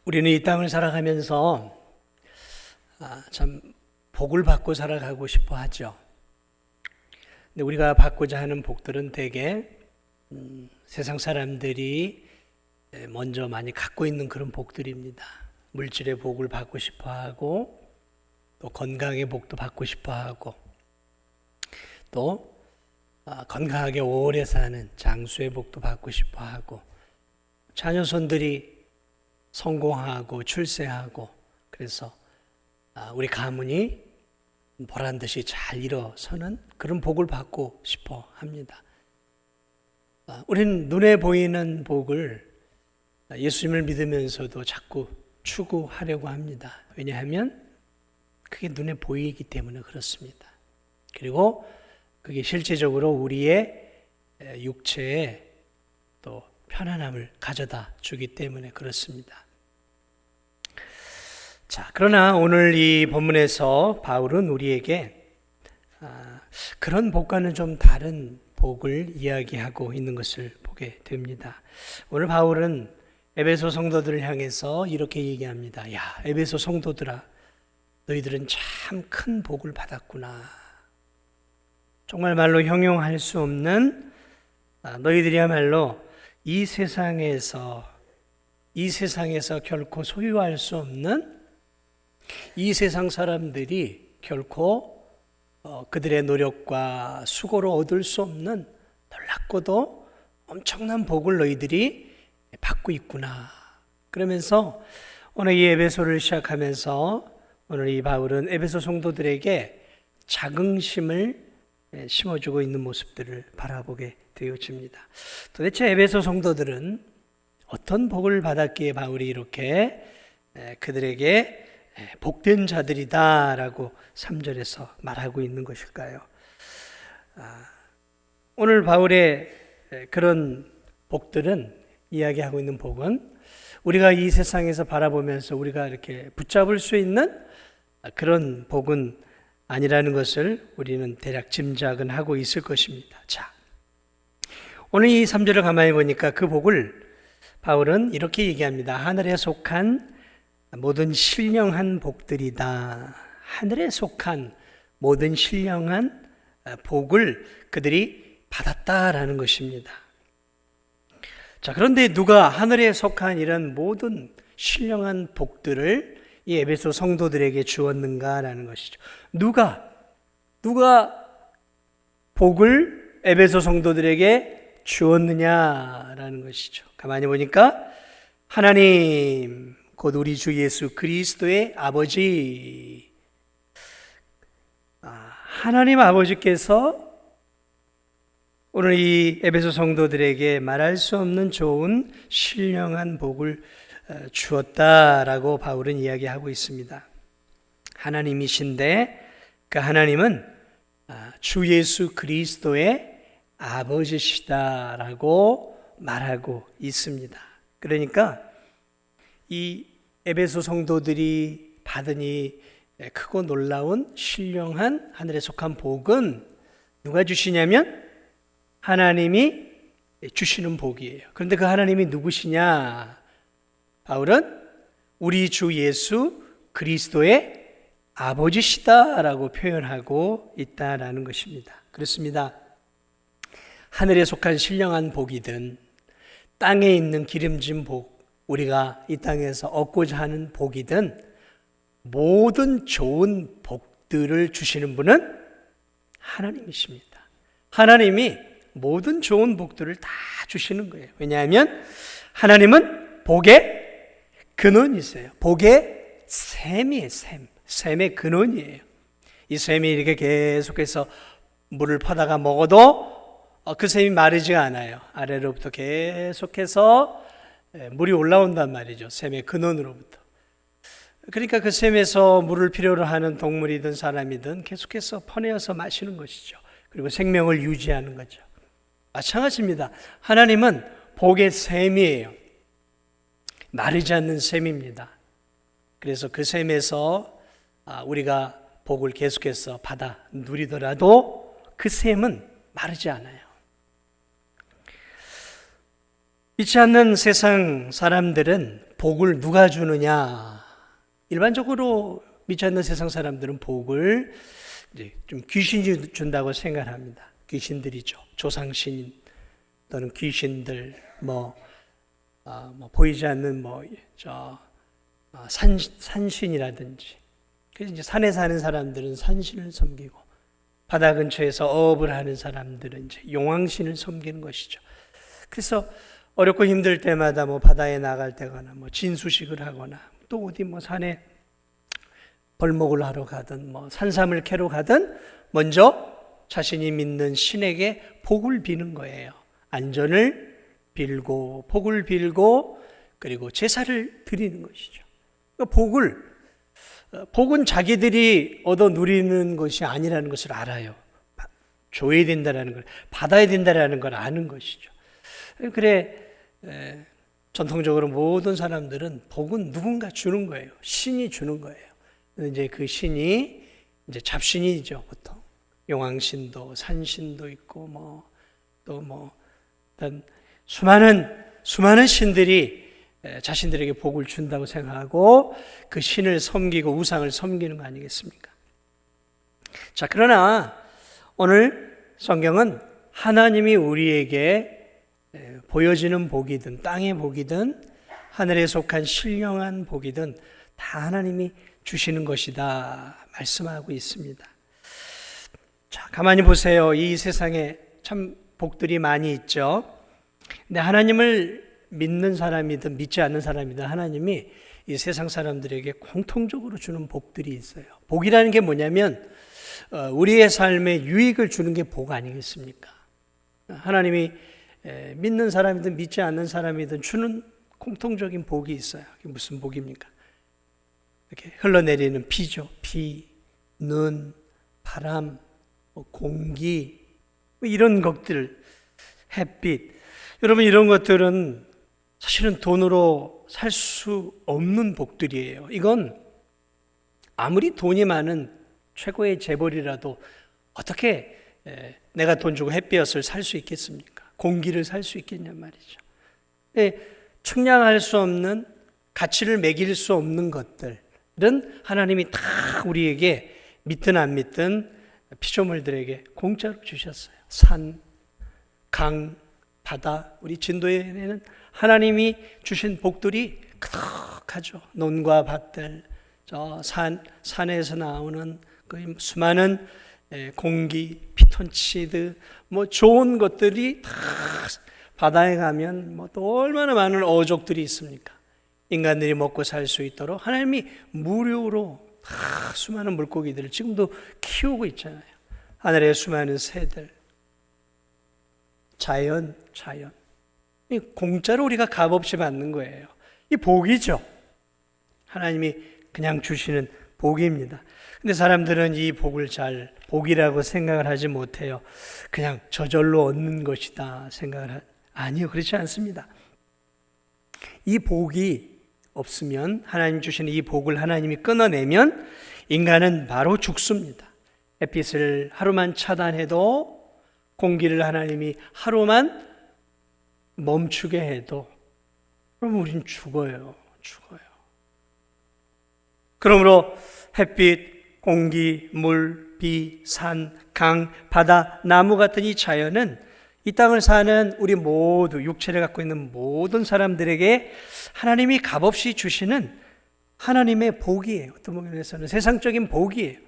우리는 이 땅을 살아가면서 참 복을 받고 살아가고 싶어 하죠. 근데 우리가 받고자 하는 복들은 대개 세상 사람들이 먼저 많이 갖고 있는 그런 복들입니다. 물질의 복을 받고 싶어 하고, 또 건강의 복도 받고 싶어 하고, 또 건강하게 오래 사는 장수의 복도 받고 싶어 하고, 자녀손들이 성공하고 출세하고, 그래서 우리 가문이 보란 듯이 잘 일어서는 그런 복을 받고 싶어 합니다. 우리는 눈에 보이는 복을 예수님을 믿으면서도 자꾸 추구하려고 합니다. 왜냐하면 그게 눈에 보이기 때문에 그렇습니다. 그리고 그게 실제적으로 우리의 육체에 또 편안함을 가져다 주기 때문에 그렇습니다. 자, 그러나 오늘 이 본문에서 바울은 우리에게 그런 복과는 좀 다른 복을 이야기하고 있는 것을 보게 됩니다. 오늘 바울은 에베소 성도들을 향해서 이렇게 얘기합니다. 야, 에베소 성도들아, 너희들은 참 큰 복을 받았구나. 정말 말로 형용할 수 없는 너희들이야말로 이 세상에서 결코 소유할 수 없는, 이 세상 사람들이 결코 그들의 노력과 수고로 얻을 수 없는 놀랍고도 엄청난 복을 너희들이 받고 있구나. 그러면서 오늘 이 에베소를 시작하면서 오늘 이 바울은 에베소 성도들에게 자긍심을 심어주고 있는 모습들을 바라보게 되어집니다. 도대체 에베소 성도들은 어떤 복을 받았기에 바울이 이렇게 그들에게 복된 자들이다라고 3절에서 말하고 있는 것일까요? 오늘 바울의 그런 복들은, 이야기하고 있는 복은 우리가 이 세상에서 바라보면서 우리가 이렇게 붙잡을 수 있는 그런 복은 아니라는 것을 우리는 대략 짐작은 하고 있을 것입니다. 자, 오늘 이 3절을 가만히 보니까 그 복을 바울은 이렇게 얘기합니다. 하늘에 속한 모든 신령한 복들이다. 하늘에 속한 모든 신령한 복을 그들이 받았다라는 것입니다. 자, 그런데 누가 하늘에 속한 이런 모든 신령한 복들을 이 에베소 성도들에게 주었는가라는 것이죠. 누가 복을 에베소 성도들에게 주었느냐라는 것이죠. 가만히 보니까 하나님, 곧 우리 주 예수 그리스도의 아버지, 하나님 아버지께서 오늘 이 에베소 성도들에게 말할 수 없는 좋은 신령한 복을 주었다라고 바울은 이야기하고 있습니다. 하나님이신데 그 하나님은 주 예수 그리스도의 아버지시다라고 말하고 있습니다. 그러니까 이 에베소 성도들이 받은 이 크고 놀라운 신령한 하늘에 속한 복은 누가 주시냐면 하나님이 주시는 복이에요. 그런데 그 하나님이 누구시냐? 바울은 우리 주 예수 그리스도의 아버지시다라고 표현하고 있다라는 것입니다. 그렇습니다. 하늘에 속한 신령한 복이든 땅에 있는 기름진 복, 우리가 이 땅에서 얻고자 하는 복이든 모든 좋은 복들을 주시는 분은 하나님이십니다. 하나님이 모든 좋은 복들을 다 주시는 거예요. 왜냐하면 하나님은 복의 근원이세요. 복의 샘이에요. 샘의 근원이에요. 이 샘이 이렇게 계속해서 물을 퍼다가 먹어도 그 샘이 마르지가 않아요. 아래로부터 계속해서 물이 올라온단 말이죠. 샘의 근원으로부터. 그러니까 그 샘에서 물을 필요로 하는 동물이든 사람이든 계속해서 퍼내어서 마시는 것이죠. 그리고 생명을 유지하는 거죠. 마찬가지입니다. 하나님은 복의 샘이에요. 마르지 않는 샘입니다. 그래서 그 샘에서 우리가 복을 계속해서 받아 누리더라도 그 샘은 마르지 않아요. 믿지 않는 세상 사람들은 복을 누가 주느냐? 일반적으로 믿지 않는 세상 사람들은 복을 이제 좀 귀신이 준다고 생각합니다. 귀신들이죠. 조상신 또는 귀신들, 보이지 않는 산신이라든지. 그래서 이제 산에 사는 사람들은 산신을 섬기고, 바다 근처에서 어업을 하는 사람들은 이제 용왕신을 섬기는 것이죠. 그래서 어렵고 힘들 때마다 바다에 나갈 때거나 진수식을 하거나 또 어디 산에 벌목을 하러 가든 산삼을 캐러 가든 먼저 자신이 믿는 신에게 복을 비는 거예요. 안전을 빌고 복을 빌고 그리고 제사를 드리는 것이죠. 복은 자기들이 얻어 누리는 것이 아니라는 것을 알아요. 줘야 된다라는 걸, 받아야 된다라는 걸 아는 것이죠. 그래 전통적으로 모든 사람들은 복은 누군가 주는 거예요. 신이 주는 거예요. 이제 그 신이 이제 잡신이죠. 보통 용왕신도 산신도 있고 일단 수많은 신들이 자신들에게 복을 준다고 생각하고 그 신을 섬기고 우상을 섬기는 거 아니겠습니까? 자, 그러나 오늘 성경은 하나님이 우리에게 보여지는 복이든 땅의 복이든 하늘에 속한 신령한 복이든 다 하나님이 주시는 것이다 말씀하고 있습니다. 자, 가만히 보세요. 이 세상에 참 복들이 많이 있죠. 근데 하나님을 믿는 사람이든 믿지 않는 사람이든 하나님이 이 세상 사람들에게 공통적으로 주는 복들이 있어요. 복이라는 게 뭐냐면 우리의 삶에 유익을 주는 게 복 아니겠습니까? 하나님이 믿는 사람이든 믿지 않는 사람이든 주는 공통적인 복이 있어요. 그게 무슨 복입니까? 이렇게 흘러내리는 비죠. 비, 눈, 바람, 공기 이런 것들, 햇빛. 여러분 이런 것들은 사실은 돈으로 살 수 없는 복들이에요. 이건 아무리 돈이 많은 최고의 재벌이라도 어떻게 내가 돈 주고 햇볕을 살 수 있겠습니까? 공기를 살 수 있겠냔 말이죠. 측량할 수 없는, 가치를 매길 수 없는 것들은 하나님이 다 우리에게 믿든 안 믿든 피조물들에게 공짜로 주셨어요. 산, 강, 바다, 우리 진도에는 하나님이 주신 복들이 그득하죠. 논과 밭들, 저 산에서 나오는 그 수많은 공기, 피톤치드, 좋은 것들이 다 바다에 가면 또 얼마나 많은 어족들이 있습니까? 인간들이 먹고 살 수 있도록 하나님이 무료로 다 수많은 물고기들을 지금도 키우고 있잖아요. 하늘의 수많은 새들, 자연. 공짜로 우리가 값없이 받는 거예요. 이 복이죠. 하나님이 그냥 주시는 복입니다. 근데 사람들은 이 복을 잘 복이라고 생각을 하지 못해요. 그냥 저절로 얻는 것이다 생각을 아니요, 그렇지 않습니다. 이 복이 없으면, 하나님 주시는 이 복을 하나님이 끊어내면 인간은 바로 죽습니다. 햇빛을 하루만 차단해도, 공기를 하나님이 하루만 멈추게 해도 그럼 우린 죽어요. 그러므로 햇빛, 공기, 물, 비, 산, 강, 바다, 나무 같은 이 자연은 이 땅을 사는 우리 모두, 육체를 갖고 있는 모든 사람들에게 하나님이 값없이 주시는 하나님의 복이에요. 어떤 부분에서는 세상적인 복이에요.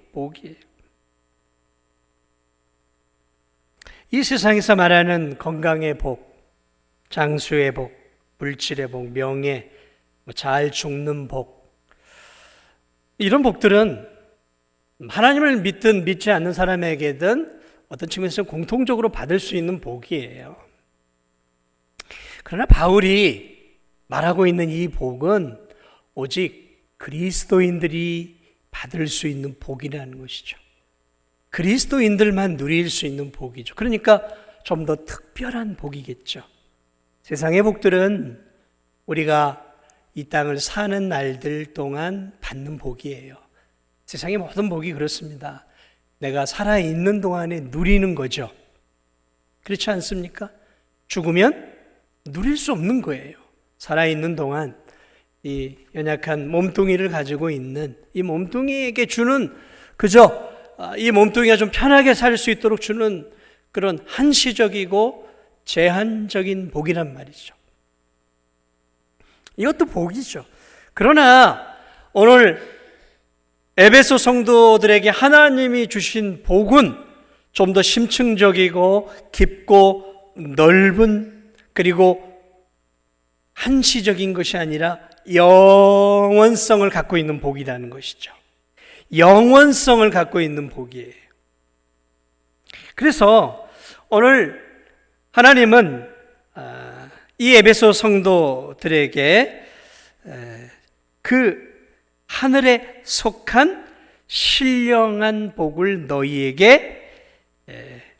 이 세상에서 말하는 건강의 복, 장수의 복, 물질의 복, 명예, 잘 죽는 복, 이런 복들은 하나님을 믿든 믿지 않는 사람에게든 어떤 측면에서 공통적으로 받을 수 있는 복이에요. 그러나 바울이 말하고 있는 이 복은 오직 그리스도인들이 받을 수 있는 복이라는 것이죠. 그리스도인들만 누릴 수 있는 복이죠. 그러니까 좀 더 특별한 복이겠죠. 세상의 복들은 우리가 이 땅을 사는 날들 동안 받는 복이에요. 세상의 모든 복이 그렇습니다. 내가 살아있는 동안에 누리는 거죠. 그렇지 않습니까? 죽으면 누릴 수 없는 거예요. 살아있는 동안 이 연약한 몸뚱이를 가지고 있는 이 몸뚱이에게 주는 그저 이 몸뚱이가 좀 편하게 살 수 있도록 주는 그런 한시적이고 제한적인 복이란 말이죠. 이것도 복이죠. 그러나 오늘 에베소 성도들에게 하나님이 주신 복은 좀 더 심층적이고 깊고 넓은 그리고 한시적인 것이 아니라 영원성을 갖고 있는 복이라는 것이죠. 영원성을 갖고 있는 복이에요. 그래서 오늘 하나님은 이 에베소 성도들에게 그 하늘에 속한 신령한 복을 너희에게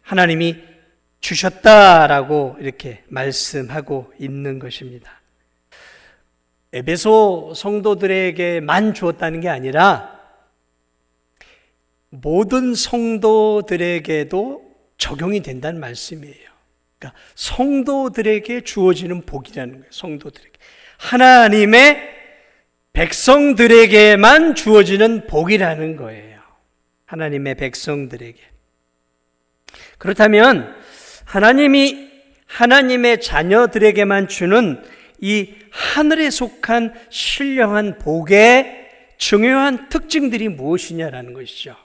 하나님이 주셨다라고 이렇게 말씀하고 있는 것입니다. 에베소 성도들에게만 주었다는 게 아니라 모든 성도들에게도 적용이 된다는 말씀이에요. 그러니까 성도들에게 주어지는 복이라는 거예요. 성도들에게. 하나님의 백성들에게만 주어지는 복이라는 거예요. 하나님의 백성들에게. 그렇다면 하나님이 하나님의 자녀들에게만 주는 이 하늘에 속한 신령한 복의 중요한 특징들이 무엇이냐라는 것이죠.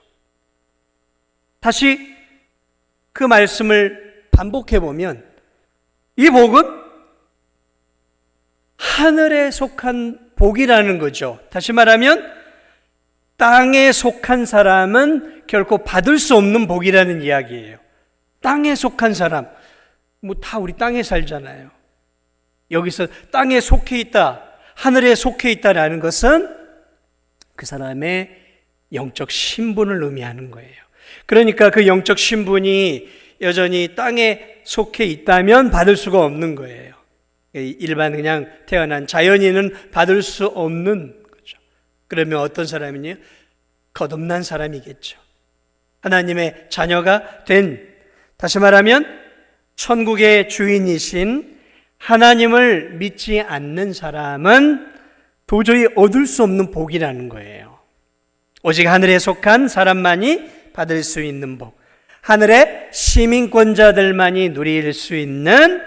다시 그 말씀을 반복해 보면 이 복은 하늘에 속한 복이라는 거죠. 다시 말하면 땅에 속한 사람은 결코 받을 수 없는 복이라는 이야기예요. 땅에 속한 사람, 다 우리 땅에 살잖아요. 여기서 땅에 속해 있다, 하늘에 속해 있다라는 것은 그 사람의 영적 신분을 의미하는 거예요. 그러니까 그 영적 신분이 여전히 땅에 속해 있다면 받을 수가 없는 거예요. 일반 그냥 태어난 자연인은 받을 수 없는 거죠. 그러면 어떤 사람이냐? 거듭난 사람이겠죠. 하나님의 자녀가 된, 다시 말하면 천국의 주인이신 하나님을 믿지 않는 사람은 도저히 얻을 수 없는 복이라는 거예요. 오직 하늘에 속한 사람만이 받을 수 있는 복, 하늘의 시민권자들만이 누릴 수 있는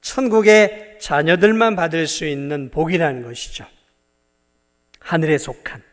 천국의 자녀들만 받을 수 있는 복이라는 것이죠. 하늘에 속한.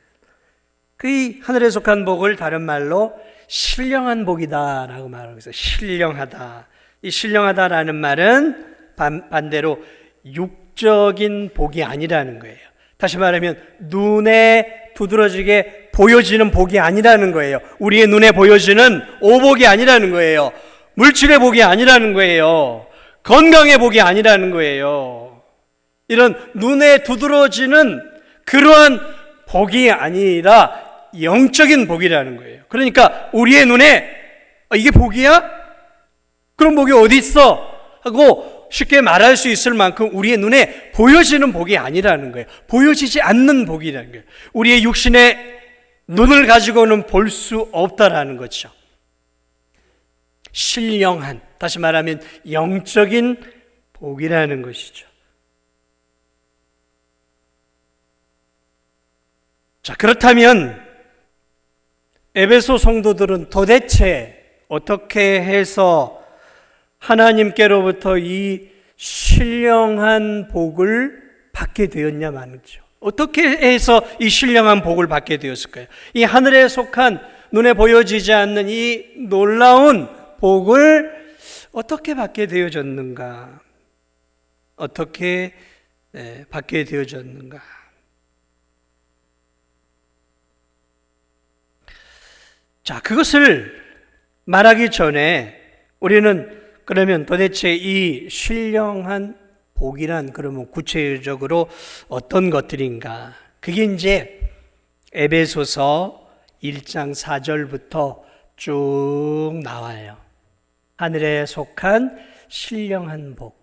그 하늘에 속한 복을 다른 말로 신령한 복이다라고 말하고 있어요. 신령하다. 이 신령하다라는 말은 반대로 육적인 복이 아니라는 거예요. 다시 말하면 눈에 두드러지게 보여지는 복이 아니라는 거예요. 우리의 눈에 보여지는 오복이 아니라는 거예요. 물질의 복이 아니라는 거예요. 건강의 복이 아니라는 거예요. 이런 눈에 두드러지는 그러한 복이 아니라 영적인 복이라는 거예요. 그러니까 우리의 눈에 이게 복이야? 그런 복이 어디 있어? 하고 쉽게 말할 수 있을 만큼 우리의 눈에 보여지는 복이 아니라는 거예요. 보여지지 않는 복이라는 거예요. 우리의 육신의 눈을 가지고는 볼 수 없다라는 거죠. 신령한, 다시 말하면 영적인 복이라는 것이죠. 자, 그렇다면 에베소 성도들은 도대체 어떻게 해서 하나님께로부터 이 신령한 복을 받게 되었냐 말이죠. 어떻게 해서 이 신령한 복을 받게 되었을까요? 이 하늘에 속한 눈에 보여지지 않는 이 놀라운 복을 어떻게 받게 되어졌는가? 어떻게 받게 되어졌는가? 자, 그것을 말하기 전에 우리는 그러면 도대체 이 신령한 복이란 그러면 구체적으로 어떤 것들인가? 그게 이제 에베소서 1장 4절부터 쭉 나와요. 하늘에 속한 신령한 복,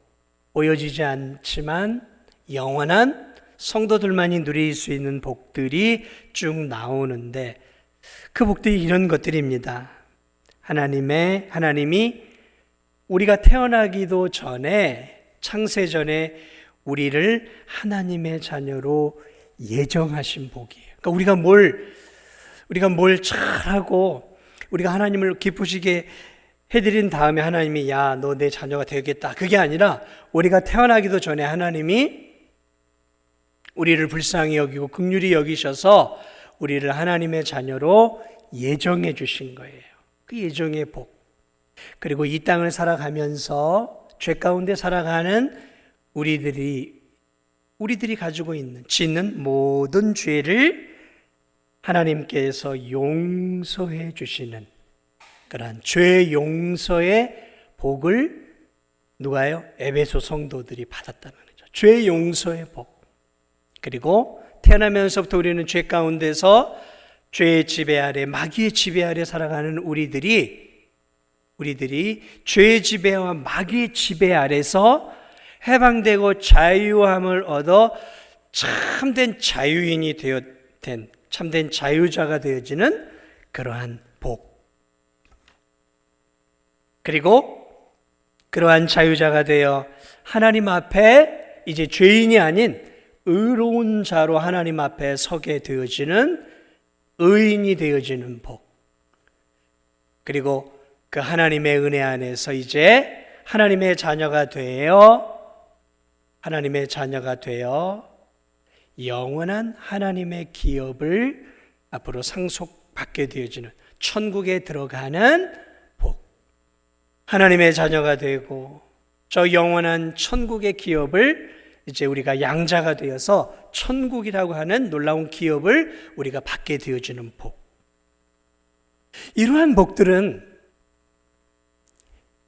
보여지지 않지만 영원한 성도들만이 누릴 수 있는 복들이 쭉 나오는데 그 복들이 이런 것들입니다. 하나님이 우리가 태어나기도 전에 창세 전에 우리를 하나님의 자녀로 예정하신 복이에요. 그러니까 우리가 뭘 잘하고 우리가 하나님을 기쁘시게 해드린 다음에 하나님이 야, 너 내 자녀가 되겠다. 그게 아니라 우리가 태어나기도 전에 하나님이 우리를 불쌍히 여기고 긍휼히 여기셔서 우리를 하나님의 자녀로 예정해 주신 거예요. 그 예정의 복. 그리고 이 땅을 살아가면서 죄 가운데 살아가는 우리들이 가지고 있는 짓는 모든 죄를 하나님께서 용서해 주시는 그러한 죄 용서의 복을 누가요? 에베소 성도들이 받았다는 거죠. 죄 용서의 복. 그리고 태어나면서부터 우리는 죄 가운데서 죄의 지배 아래, 마귀의 지배 아래 살아가는 우리들이 죄의 지배와 마귀의 지배 아래서 해방되고 자유함을 얻어 참된 자유인이 된 참된 자유자가 되어지는 그러한 복. 그리고 그러한 자유자가 되어 하나님 앞에 이제 죄인이 아닌 의로운 자로 하나님 앞에 서게 되어지는 의인이 되어지는 복. 그리고 그 하나님의 은혜 안에서 이제 하나님의 자녀가 되어 영원한 하나님의 기업을 앞으로 상속받게 되어지는 천국에 들어가는 복. 하나님의 자녀가 되고 저 영원한 천국의 기업을 이제 우리가 양자가 되어서 천국이라고 하는 놀라운 기업을 우리가 받게 되어지는 복. 이러한 복들은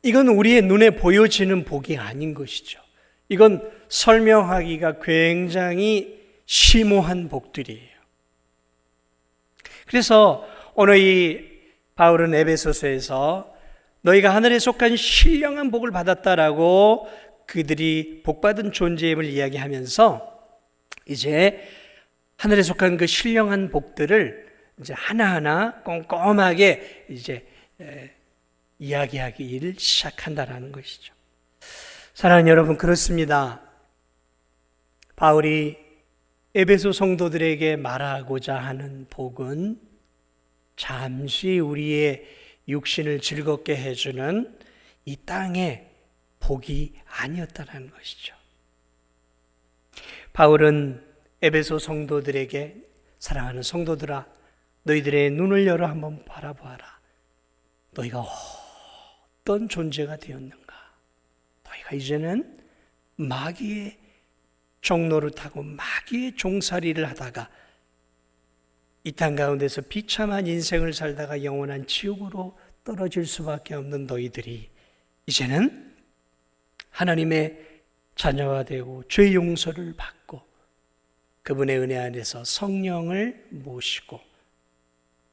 이건 우리의 눈에 보여지는 복이 아닌 것이죠. 이건 설명하기가 굉장히 심오한 복들이에요. 그래서 오늘 이 바울은 에베소서에서 너희가 하늘에 속한 신령한 복을 받았다라고 그들이 복받은 존재임을 이야기하면서 이제 하늘에 속한 그 신령한 복들을 이제 하나하나 꼼꼼하게 이제 이야기하기를 시작한다라는 것이죠. 사랑하는 여러분, 그렇습니다. 바울이 에베소 성도들에게 말하고자 하는 복은 잠시 우리의 육신을 즐겁게 해주는 이 땅의 복이 아니었다는 것이죠. 바울은 에베소 성도들에게 사랑하는 성도들아, 너희들의 눈을 열어 한번 바라보아라. 너희가 어떤 존재가 되었는가? 너희가 이제는 마귀의 종로를 타고 마귀의 종살이를 하다가 이 땅 가운데서 비참한 인생을 살다가 영원한 지옥으로 떨어질 수밖에 없는 너희들이 이제는 하나님의 자녀가 되고 죄 용서를 받고 그분의 은혜 안에서 성령을 모시고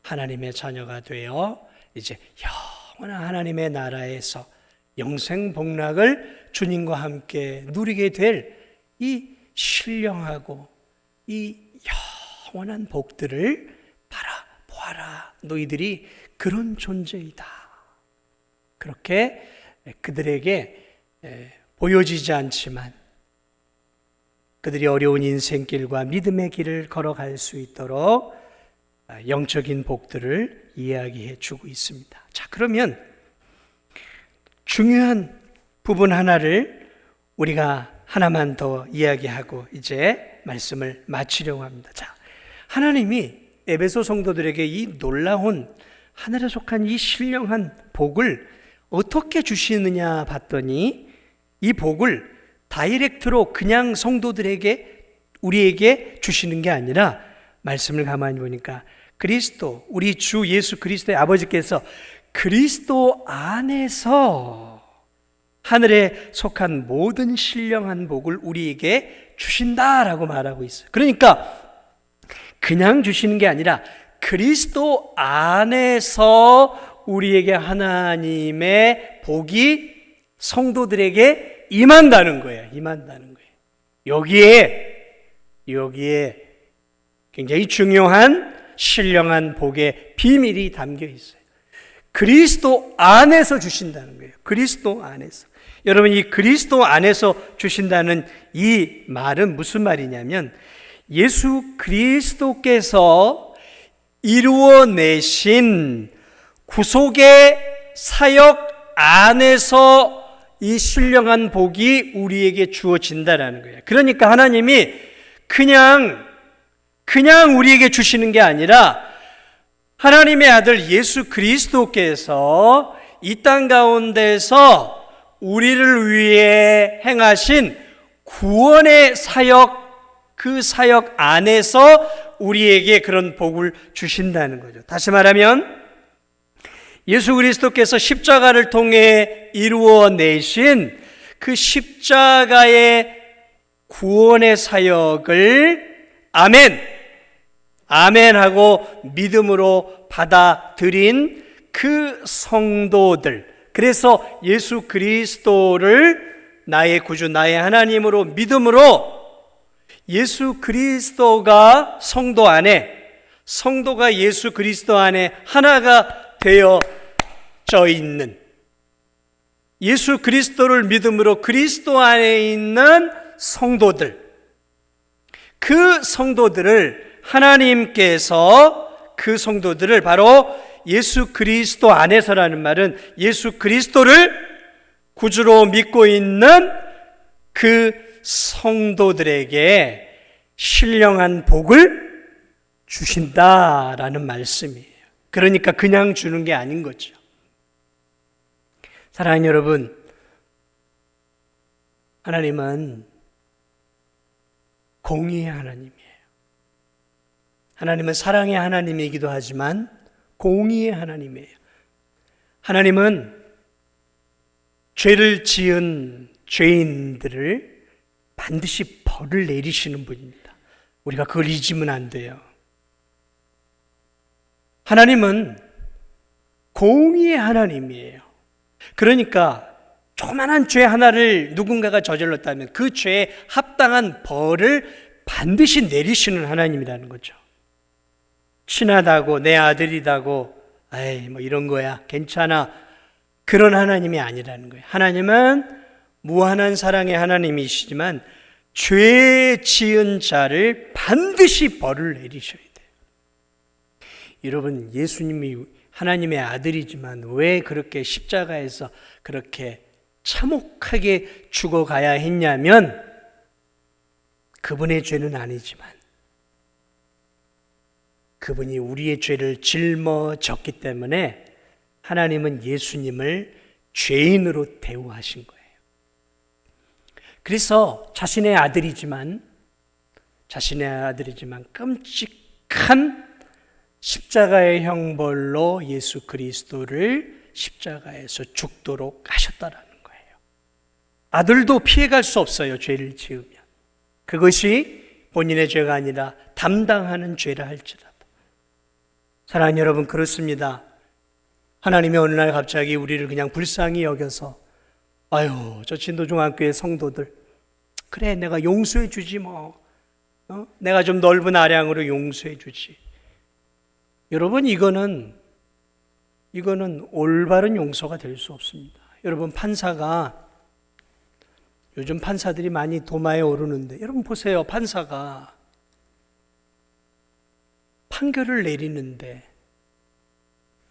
하나님의 자녀가 되어 이제 영원한 하나님의 나라에서 영생 복락을 주님과 함께 누리게 될 이 신령하고 이 영원한 복들을 바라보아라. 너희들이 그런 존재이다. 그렇게 그들에게 보여지지 않지만 그들이 어려운 인생길과 믿음의 길을 걸어갈 수 있도록 영적인 복들을 이야기해 주고 있습니다. 자, 그러면 중요한 부분 하나를 우리가 하나만 더 이야기하고 이제 말씀을 마치려고 합니다. 자, 하나님이 에베소 성도들에게 이 놀라운 하늘에 속한 이 신령한 복을 어떻게 주시느냐 봤더니 이 복을 다이렉트로 그냥 성도들에게 우리에게 주시는 게 아니라 말씀을 가만히 보니까 그리스도, 우리 주 예수 그리스도의 아버지께서 그리스도 안에서 하늘에 속한 모든 신령한 복을 우리에게 주신다라고 말하고 있어요. 그러니까 그냥 주시는 게 아니라 그리스도 안에서 우리에게 하나님의 복이 성도들에게 임한다는 거예요. 임한다는 거예요. 여기에 굉장히 중요한 신령한 복의 비밀이 담겨 있어요. 그리스도 안에서 주신다는 거예요. 그리스도 안에서. 여러분, 이 그리스도 안에서 주신다는 이 말은 무슨 말이냐면 예수 그리스도께서 이루어내신 구속의 사역 안에서 이 신령한 복이 우리에게 주어진다라는 거예요. 그러니까 하나님이 그냥 우리에게 주시는 게 아니라 하나님의 아들 예수 그리스도께서 이 땅 가운데서 우리를 위해 행하신 구원의 사역, 그 사역 안에서 우리에게 그런 복을 주신다는 거죠. 다시 말하면 예수 그리스도께서 십자가를 통해 이루어내신 그 십자가의 구원의 사역을 아멘 하고 믿음으로 받아들인 그 성도들, 그래서 예수 그리스도를 나의 구주, 나의 하나님으로 믿음으로 예수 그리스도가 성도 안에, 성도가 예수 그리스도 안에 하나가 되어져 있는, 예수 그리스도를 믿음으로 그리스도 안에 있는 성도들, 그 성도들을 하나님께서 그 성도들을 바로 예수 그리스도 안에서라는 말은 예수 그리스도를 구주로 믿고 있는 그 성도들에게 신령한 복을 주신다라는 말씀이에요. 그러니까 그냥 주는 게 아닌 거죠. 사랑하는 여러분, 하나님은 공의의 하나님이에요. 하나님은 사랑의 하나님이기도 하지만 공의의 하나님이에요. 하나님은 죄를 지은 죄인들을 반드시 벌을 내리시는 분입니다. 우리가 그걸 잊으면 안 돼요. 하나님은 공의의 하나님이에요. 그러니까 조그만한 죄 하나를 누군가가 저질렀다면 그 죄에 합당한 벌을 반드시 내리시는 하나님이라는 거죠. 친하다고, 내 아들이다고, 에이 뭐 이런 거야, 괜찮아, 그런 하나님이 아니라는 거예요. 하나님은 무한한 사랑의 하나님이시지만 죄 지은 자를 반드시 벌을 내리셔야 돼요. 여러분, 예수님이 하나님의 아들이지만 왜 그렇게 십자가에서 그렇게 참혹하게 죽어가야 했냐면 그분의 죄는 아니지만 그분이 우리의 죄를 짊어졌기 때문에 하나님은 예수님을 죄인으로 대우하신 거예요. 그래서 자신의 아들이지만 끔찍한 십자가의 형벌로 예수 그리스도를 십자가에서 죽도록 하셨다라는 거예요. 아들도 피해갈 수 없어요, 죄를 지으면. 그것이 본인의 죄가 아니라 담당하는 죄라 할지라도. 사랑하는 여러분, 그렇습니다. 하나님이 어느 날 갑자기 우리를 그냥 불쌍히 여겨서 아유, 저 진도중학교의 성도들 그래, 내가 용서해 주지 뭐. 내가 좀 넓은 아량으로 용서해 주지. 여러분, 이거는 올바른 용서가 될 수 없습니다. 여러분, 요즘 판사들이 많이 도마에 오르는데 여러분 보세요. 판사가 판결을 내리는데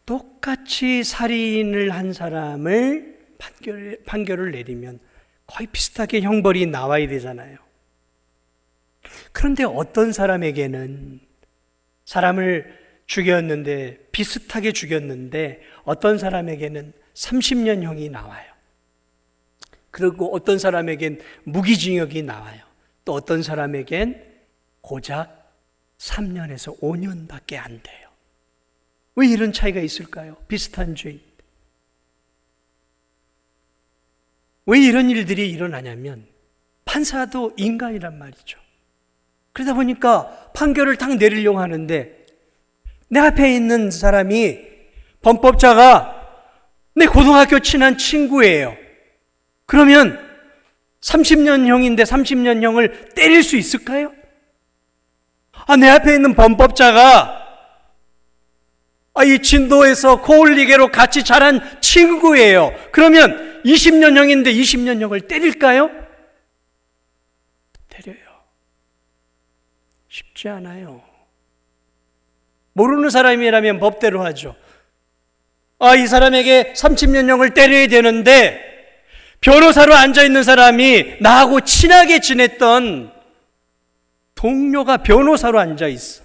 똑같이 살인을 한 사람을 판결을 내리면 거의 비슷하게 형벌이 나와야 되잖아요. 그런데 어떤 사람에게는 사람을 죽였는데, 비슷하게 죽였는데 어떤 사람에게는 30년형이 나와요. 그리고 어떤 사람에겐 무기징역이 나와요. 또 어떤 사람에겐 고작 3년에서 5년밖에 안 돼요. 왜 이런 차이가 있을까요? 비슷한 죄인. 왜 이런 일들이 일어나냐면 판사도 인간이란 말이죠. 그러다 보니까 판결을 딱 내리려고 하는데 내 앞에 있는 사람이 범법자가 내 고등학교 친한 친구예요. 그러면 30년형인데 30년형을 때릴 수 있을까요? 내 앞에 있는 범법자가 이 진도에서 코올리게로 같이 자란 친구예요. 그러면 20년형인데 20년형을 때릴까요? 때려요. 쉽지 않아요. 모르는 사람이라면 법대로 하죠. 이 사람에게 30년형을 때려야 되는데 변호사로 앉아있는 사람이 나하고 친하게 지냈던 동료가 변호사로 앉아있어.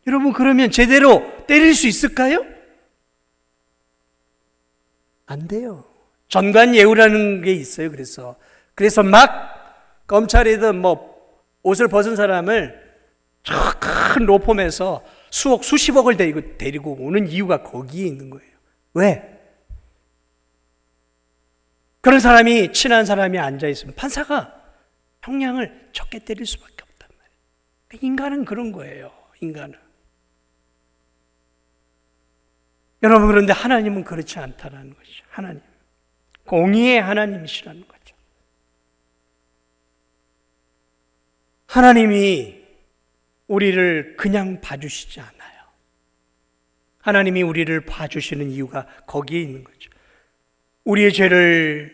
여러분, 그러면 제대로 때릴 수 있을까요? 안 돼요. 전관예우라는 게 있어요. 그래서 막 검찰이든 옷을 벗은 사람을 저 큰 로펌에서 수십억을 데리고 오는 이유가 거기에 있는 거예요. 왜? 그런 사람이, 친한 사람이 앉아있으면 판사가 형량을 적게 때릴 수밖에 없단 말이에요. 인간은 그런 거예요. 인간은. 여러분, 그런데 하나님은 그렇지 않다라는 것이죠. 하나님. 공의의 하나님이시라는 거죠. 하나님이 우리를 그냥 봐주시지 않아요. 하나님이 우리를 봐주시는 이유가 거기에 있는 거죠. 우리의 죄를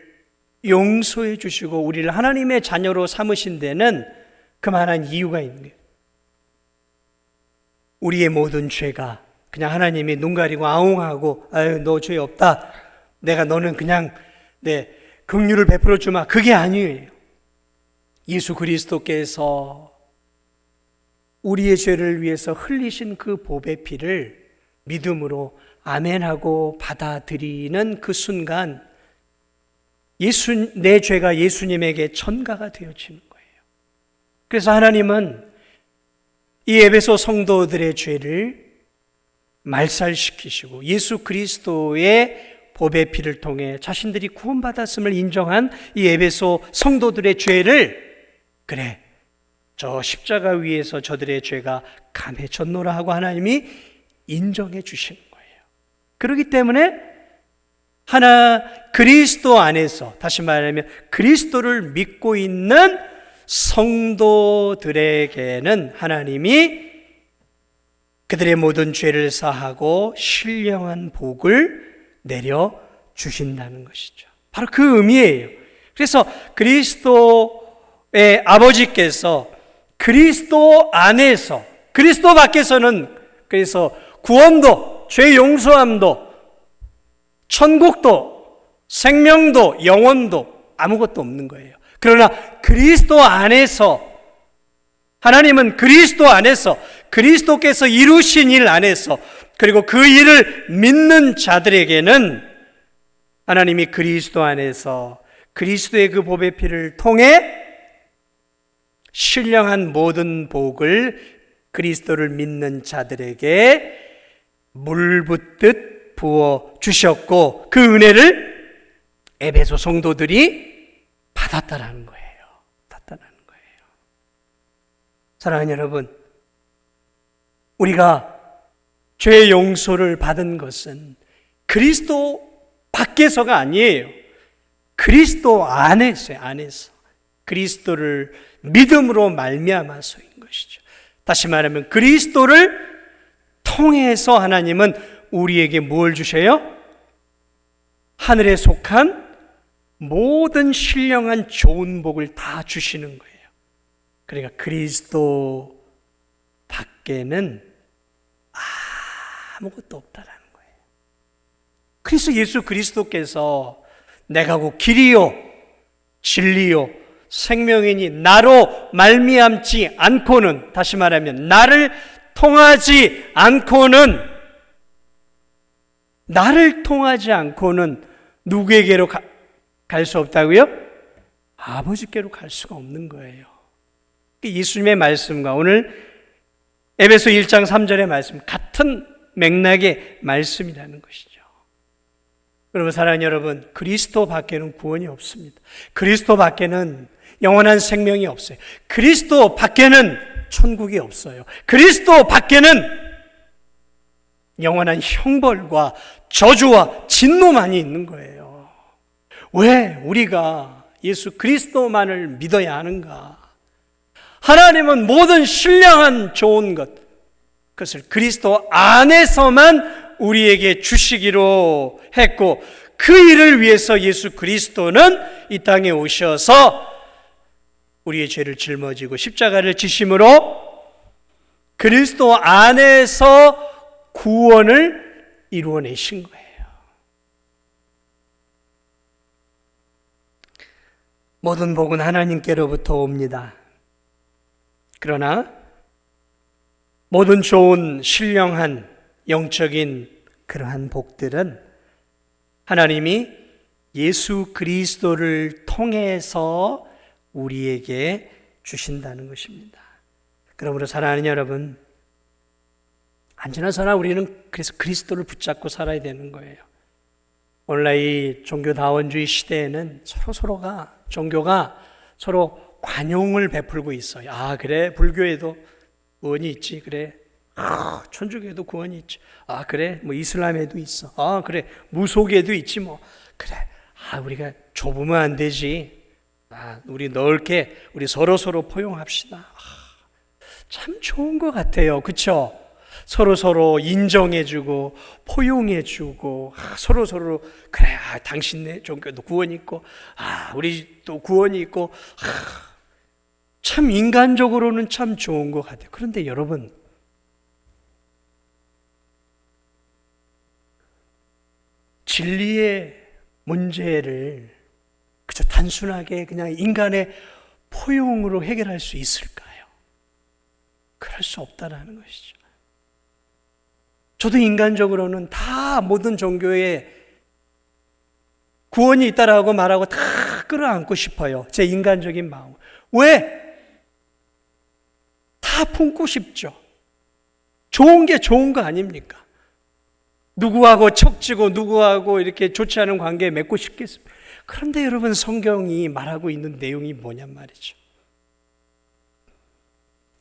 용서해 주시고 우리를 하나님의 자녀로 삼으신 데는 그만한 이유가 있는 거예요. 우리의 모든 죄가 그냥 하나님이 눈 가리고 아웅하고 너 죄 없다. 너는 그냥 내 긍휼을 베풀어 주마. 그게 아니에요. 예수 그리스도께서 우리의 죄를 위해서 흘리신 그 보배 피를 믿음으로 아멘하고 받아들이는 그 순간 내 죄가 예수님에게 전가가 되어지는 거예요. 그래서 하나님은 이 에베소 성도들의 죄를 말살시키시고 예수 그리스도의 보배 피를 통해 자신들이 구원받았음을 인정한 이 에베소 성도들의 죄를 저 십자가 위에서 저들의 죄가 감해졌노라 하고 하나님이 인정해 주시는 거예요. 그렇기 때문에 그리스도 안에서, 다시 말하면 그리스도를 믿고 있는 성도들에게는 하나님이 그들의 모든 죄를 사하고 신령한 복을 내려 주신다는 것이죠. 바로 그 의미예요. 그래서 그리스도의 아버지께서 그리스도 안에서, 그리스도 밖에서는 그래서 구원도, 죄 용서함도, 천국도, 생명도, 영원도 아무것도 없는 거예요. 그러나 그리스도 안에서, 하나님은 그리스도 안에서, 그리스도께서 이루신 일 안에서, 그리고 그 일을 믿는 자들에게는 하나님이 그리스도 안에서 그리스도의 그 보배 피를 통해 신령한 모든 복을 그리스도를 믿는 자들에게 물붓듯 부어 주셨고 그 은혜를 에베소 성도들이 받았다라는 거예요. 사랑하는 여러분, 우리가 죄 용서를 받은 것은 그리스도 밖에서가 아니에요. 그리스도 안에서요. 그리스도를 믿음으로 말미암아서인 것이죠. 다시 말하면 그리스도를 통해서 하나님은 우리에게 뭘 주셔요? 하늘에 속한 모든 신령한 좋은 복을 다 주시는 거예요. 그러니까 그리스도 밖에는 아무것도 없다라는 거예요. 그래서 예수 그리스도께서 내가 곧 길이요 진리요 생명이니 나로 말미암지 않고는, 다시 말하면 나를 통하지 않고는 누구에게로 갈 수 없다고요? 아버지께로 갈 수가 없는 거예요. 예수님의 말씀과 오늘 에베소 1장 3절의 말씀 같은 맥락의 말씀이라는 것이죠. 여러분, 사랑하는 여러분, 그리스도 밖에는 구원이 없습니다. 그리스도 밖에는 영원한 생명이 없어요. 그리스도 밖에는 천국이 없어요. 그리스도 밖에는 영원한 형벌과 저주와 진노만이 있는 거예요. 왜 우리가 예수 그리스도만을 믿어야 하는가? 하나님은 모든 신령한 좋은 것, 그것을 그리스도 안에서만 우리에게 주시기로 했고 그 일을 위해서 예수 그리스도는 이 땅에 오셔서 우리의 죄를 짊어지고 십자가를 지심으로 그리스도 안에서 구원을 이루어내신 거예요. 모든 복은 하나님께로부터 옵니다. 그러나 모든 좋은 신령한 영적인 그러한 복들은 하나님이 예수 그리스도를 통해서 우리에게 주신다는 것입니다. 그러므로 사랑하는 여러분, 언제나 우리는 그래서 그리스도를 붙잡고 살아야 되는 거예요. 오늘날 이 종교다원주의 시대에는 서로가 종교가 서로 관용을 베풀고 있어요. 아, 그래, 불교에도 구원이 있지. 그래, 천주교에도 구원이 있지. 아, 그래, 뭐 이슬람에도 있어. 아, 그래, 무속에도 있지. 뭐 그래, 우리가 좁으면 안 되지. 우리 넓게 우리 서로 포용합시다. 참 좋은 것 같아요. 그렇죠? 서로 인정해주고 포용해주고 서로 그래, 당신네 종교도 구원이 있고 우리 또 구원이 있고 참 인간적으로는 참 좋은 것 같아요. 그런데 여러분, 진리의 문제를 그저 단순하게 그냥 인간의 포용으로 해결할 수 있을까요? 그럴 수 없다라는 것이죠. 저도 인간적으로는 다 모든 종교에 구원이 있다라고 말하고 다 끌어안고 싶어요. 제 인간적인 마음. 왜? 다 품고 싶죠. 좋은 게 좋은 거 아닙니까? 누구하고 척지고 누구하고 이렇게 좋지 않은 관계 맺고 싶겠습니까? 그런데 여러분, 성경이 말하고 있는 내용이 뭐냔 말이죠.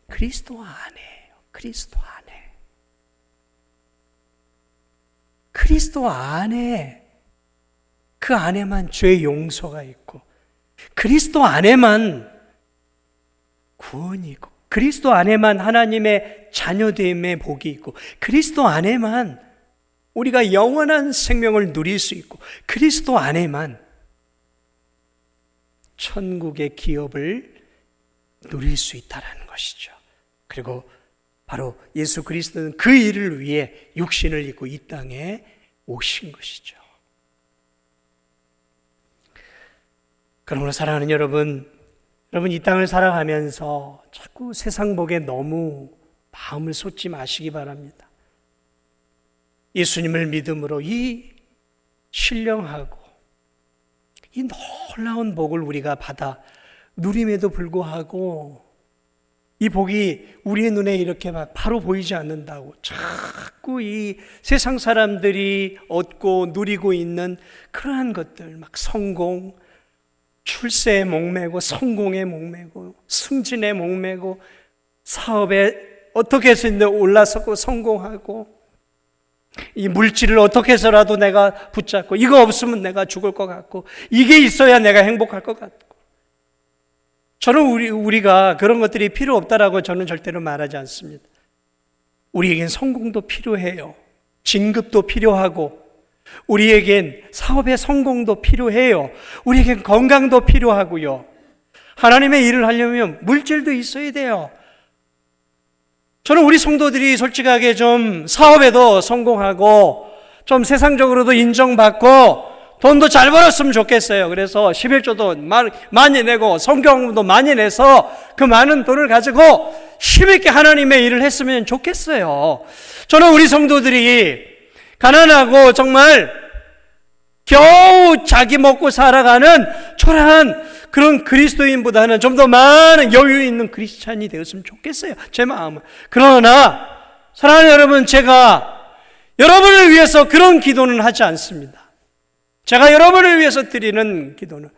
그리스도 안에요. 그리스도 안에. 그리스도 안에, 그 안에만 죄 용서가 있고, 그리스도 안에만 구원이 있고, 그리스도 안에만 하나님의 자녀됨의 복이 있고, 그리스도 안에만 우리가 영원한 생명을 누릴 수 있고, 그리스도 안에만 천국의 기업을 누릴 수 있다는 것이죠. 그리고 바로 예수 그리스도는 그 일을 위해 육신을 입고 이 땅에 오신 것이죠. 그러므로 사랑하는 여러분 이 땅을 살아가면서 자꾸 세상 복에 너무 마음을 쏟지 마시기 바랍니다. 예수님을 믿음으로 이 신령하고 이 놀라운 복을 우리가 받아 누림에도 불구하고 이 복이 우리의 눈에 이렇게 바로 보이지 않는다고 자꾸 이 세상 사람들이 얻고 누리고 있는 그러한 것들, 막 성공, 출세에 목매고 성공에 목매고 승진에 목매고 사업에 어떻게 해서 올라서고 성공하고 이 물질을 어떻게 해서라도 내가 붙잡고 이거 없으면 내가 죽을 것 같고 이게 있어야 내가 행복할 것 같고, 저는 우리가 그런 것들이 필요 없다라고 저는 절대로 말하지 않습니다. 우리에겐 성공도 필요해요. 진급도 필요하고, 우리에겐 사업의 성공도 필요해요. 우리에겐 건강도 필요하고요. 하나님의 일을 하려면 물질도 있어야 돼요. 저는 우리 성도들이 솔직하게 좀 사업에도 성공하고 좀 세상적으로도 인정받고 돈도 잘 벌었으면 좋겠어요. 그래서 11조도 많이 내고 성경도 많이 내서 그 많은 돈을 가지고 힘있게 하나님의 일을 했으면 좋겠어요. 저는 우리 성도들이 가난하고 정말 겨우 자기 먹고 살아가는 초라한 그런 그리스도인보다는 좀 더 많은 여유 있는 크리스찬이 되었으면 좋겠어요. 제 마음은. 그러나 사랑하는 여러분, 제가 여러분을 위해서 그런 기도는 하지 않습니다. 제가 여러분을 위해서 드리는 기도는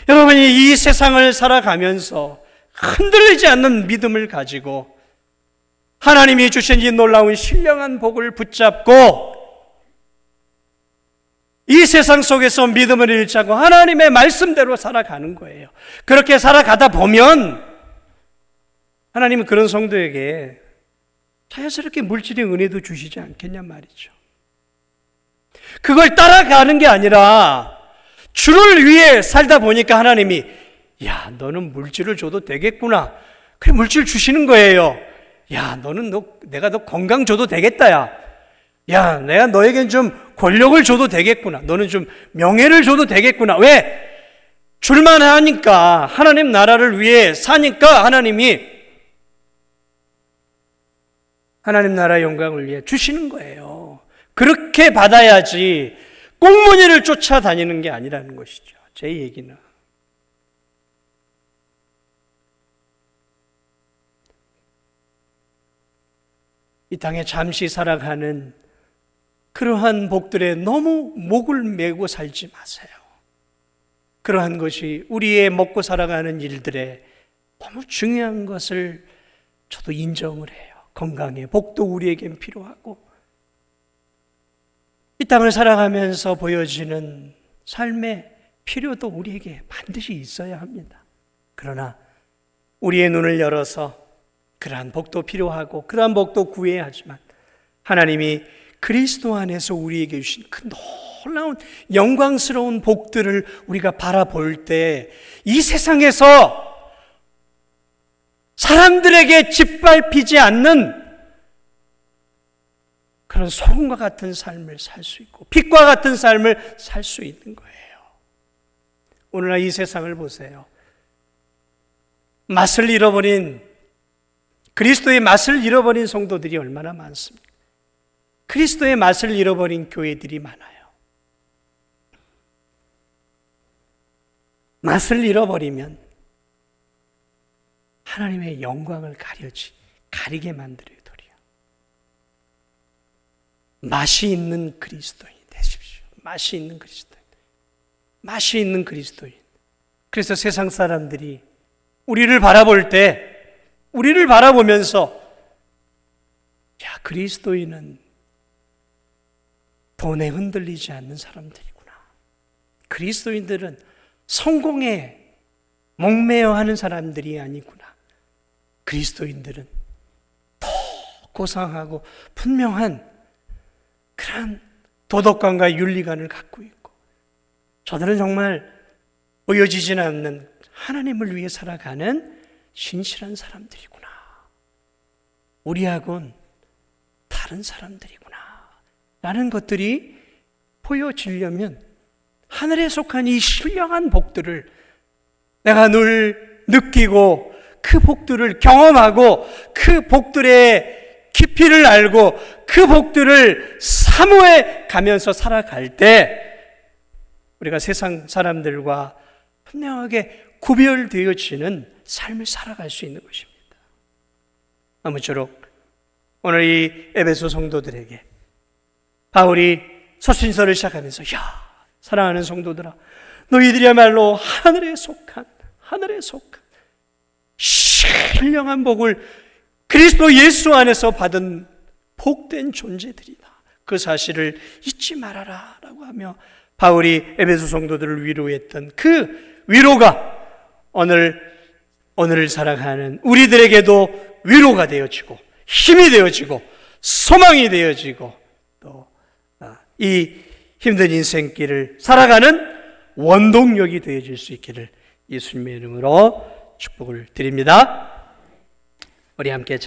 여러분이 이 세상을 살아가면서 흔들리지 않는 믿음을 가지고 하나님이 주신 이 놀라운 신령한 복을 붙잡고 이 세상 속에서 믿음을 잃지 않고 하나님의 말씀대로 살아가는 거예요. 그렇게 살아가다 보면 하나님은 그런 성도에게 자연스럽게 물질의 은혜도 주시지 않겠냔 말이죠. 그걸 따라가는 게 아니라 주를 위해 살다 보니까 하나님이 야, 너는 물질을 줘도 되겠구나. 그래, 물질 주시는 거예요. 야, 내가 너 건강 줘도 되겠다, 야. 야, 내가 너에겐 좀 권력을 줘도 되겠구나. 너는 좀 명예를 줘도 되겠구나. 왜? 줄만 하니까, 하나님 나라를 위해 사니까 하나님이 하나님 나라의 영광을 위해 주시는 거예요. 그렇게 받아야지 꽁무니를 쫓아다니는 게 아니라는 것이죠. 제 얘기는. 이 땅에 잠시 살아가는 그러한 복들에 너무 목을 메고 살지 마세요. 그러한 것이 우리의 먹고 살아가는 일들에 너무 중요한 것을 저도 인정을 해요. 건강의 복도 우리에겐 필요하고 이 땅을 살아가면서 보여지는 삶의 필요도 우리에게 반드시 있어야 합니다. 그러나 우리의 눈을 열어서 그러한 복도 필요하고 그러한 복도 구해야 하지만 하나님이 그리스도 안에서 우리에게 주신 그 놀라운 영광스러운 복들을 우리가 바라볼 때 이 세상에서 사람들에게 짓밟히지 않는 그런 소금과 같은 삶을 살 수 있고 빛과 같은 삶을 살 수 있는 거예요. 오늘날 이 세상을 보세요. 맛을 잃어버린 그리스도의 맛을 잃어버린 성도들이 얼마나 많습니까? 그리스도의 맛을 잃어버린 교회들이 많아요. 맛을 잃어버리면 하나님의 영광을 가리게 만들어요, 도리어. 맛이 있는 그리스도인 되십시오. 맛이 있는 그리스도인. 맛이 있는 그리스도인. 그래서 세상 사람들이 우리를 바라볼 때 우리를 바라보면서 야, 그리스도인은 돈에 흔들리지 않는 사람들이구나. 그리스도인들은 성공에 목매어 하는 사람들이 아니구나. 그리스도인들은 더 고상하고 분명한 그런 도덕관과 윤리관을 갖고 있고 저들은 정말 보여지지는 않는 하나님을 위해 살아가는 신실한 사람들이구나. 우리하고는 다른 사람들이구나. 라는 것들이 보여지려면 하늘에 속한 이 신령한 복들을 내가 늘 느끼고 그 복들을 경험하고 그 복들의 깊이를 알고 그 복들을 사모해 가면서 살아갈 때 우리가 세상 사람들과 분명하게 구별되어지는 삶을 살아갈 수 있는 것입니다. 아무쪼록 오늘 이 에베소 성도들에게 바울이 서신서를 시작하면서 야, 사랑하는 성도들아, 너희들이야말로 하늘에 속한 신령한 복을 그리스도 예수 안에서 받은 복된 존재들이다. 그 사실을 잊지 말아라 라고 하며 바울이 에베소 성도들을 위로했던 그 위로가 오늘을 살아가는 우리들에게도 위로가 되어지고 힘이 되어지고 소망이 되어지고 또 이 힘든 인생길을 살아가는 원동력이 되어질 수 있기를 예수님의 이름으로 축복을 드립니다. 우리 함께